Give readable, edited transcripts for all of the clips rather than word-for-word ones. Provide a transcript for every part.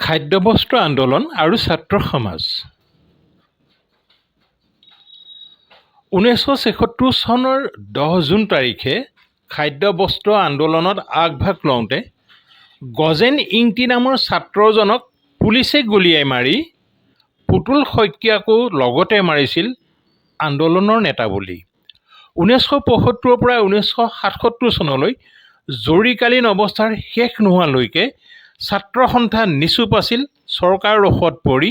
খাদ্যবস্ত্ৰ আন্দোলন আৰু ছাত্ৰ সমাজ। 1976 চনৰ 10 জুন তাৰিখে খাদ্যবস্ত্ৰ আন্দোলনত আগভাগ লওঁতে গজেন ইংতি নামৰ ছাত্ৰজনক পুলিচে গুলীয়াই মাৰি পুতুল শইকীয়াকো লগতে মাৰিছিল আন্দোলনৰ নেতা বুলি। 1975 পৰা 1977 চনলৈ জৰুৰীকালীন অৱস্থাৰ শেষ নোহোৱালৈকে ছাত্ৰ সন্থা নিচুপ আছিল চৰকাৰৰ ৰোষত পৰি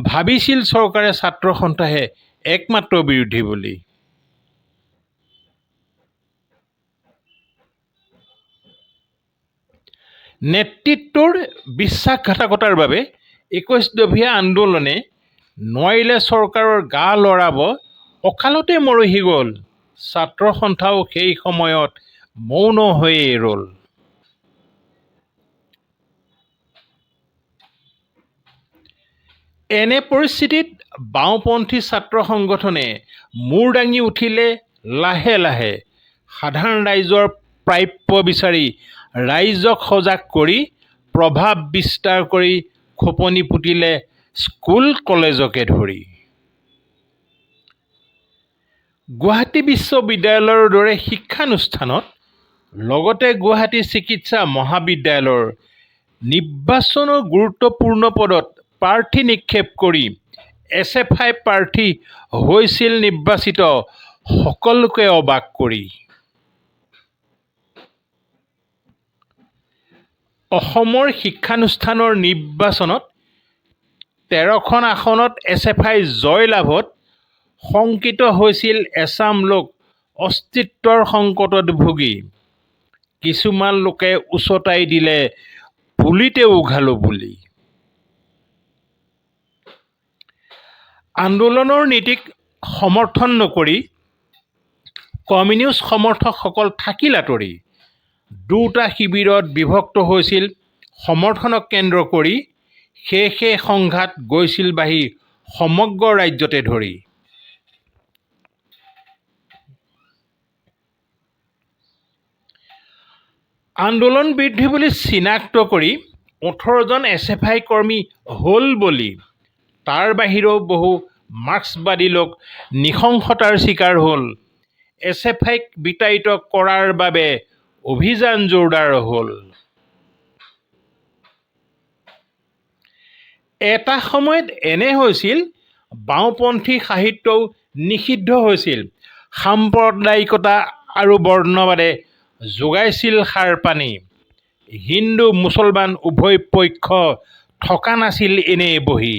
ভাবিছিল চৰকাৰে ছাত্ৰ সন্থাহে একমাত্ৰ বিৰোধী বুলি। নেতৃত্বৰ বিশ্বাসঘাতকতাৰ বাবে 21 দফীয়া আন্দোলনে নোৱাৰিলে চৰকাৰৰ গা লৰাব, অকালতে মৰহি গ'ল। ছাত্ৰ সন্থাও সেই সময়ত মৌন হৈয়ে ৰ'ল। এনে পৰিস্থিতিত বাওঁপন্থী ছাত্ৰ সংগঠনে মূৰ দাঙি উঠিলে লাহে লাহে সাধাৰণ ৰাইজৰ প্ৰাপ্য বিচাৰি ৰাইজক সজাগ কৰি প্ৰভাৱ বিস্তাৰ কৰি খোপনি পুতিলে স্কুল কলেজকে ধৰি। গুৱাহাটী বিশ্ববিদ্যালয়ৰ দৰে শিক্ষানুষ্ঠানত লগতে গুৱাহাটী চিকিৎসা মহাবিদ্যালয়ৰ নিৰ্বাচনৰ গুৰুত্বপূৰ্ণ পদত প্ৰাৰ্থী নিক্ষেপ কৰি SFI প্ৰাৰ্থী হৈছিল নিৰ্বাচিত সকলোকে অবাক কৰি। অসমৰ শিক্ষানুষ্ঠানৰ নিৰ্বাচনত 13খন আসনত SFI জয়লাভত শংকিত হৈছিল এচাম লোক অস্তিত্বৰ সংকটত ভুগি। কিছুমান লোকে উচতাই দিলে পুলিতে উঘালো বুলি। আন্দোলনৰ নীতিক সমৰ্থন নকৰি কমিউনিষ্ট সমৰ্থকসকল থাকিল আঁতৰি। দুটা শিবিৰত বিভক্ত হৈছিল সমৰ্থনক কেন্দ্ৰ কৰি। সেই সংঘাত গৈছিল বাঢ়ি সমগ্ৰ ৰাজ্যতে ধৰি। আন্দোলন বিৰোধী বুলি চিনাক্ত কৰি 18জন SFI কৰ্মী হ'ল বুলি। তাৰ বাহিৰেও বহু মাৰ্ক্সবাদী লোক নৃশংসতাৰ চিকাৰ হ'ল। SFIক বিতাড়িত কৰাৰ বাবে অভিযান জোৰদাৰ হ'ল। এটা সময়ত এনে হৈছিল বাওঁপন্থী সাহিত্যও নিষিদ্ধ হৈছিল। সাম্প্ৰদায়িকতা আৰু বৰ্ণবাদে যোগাইছিল সাৰ পানী। হিন্দু মুছলমান উভয় পক্ষ থকা নাছিল এনেই বহি।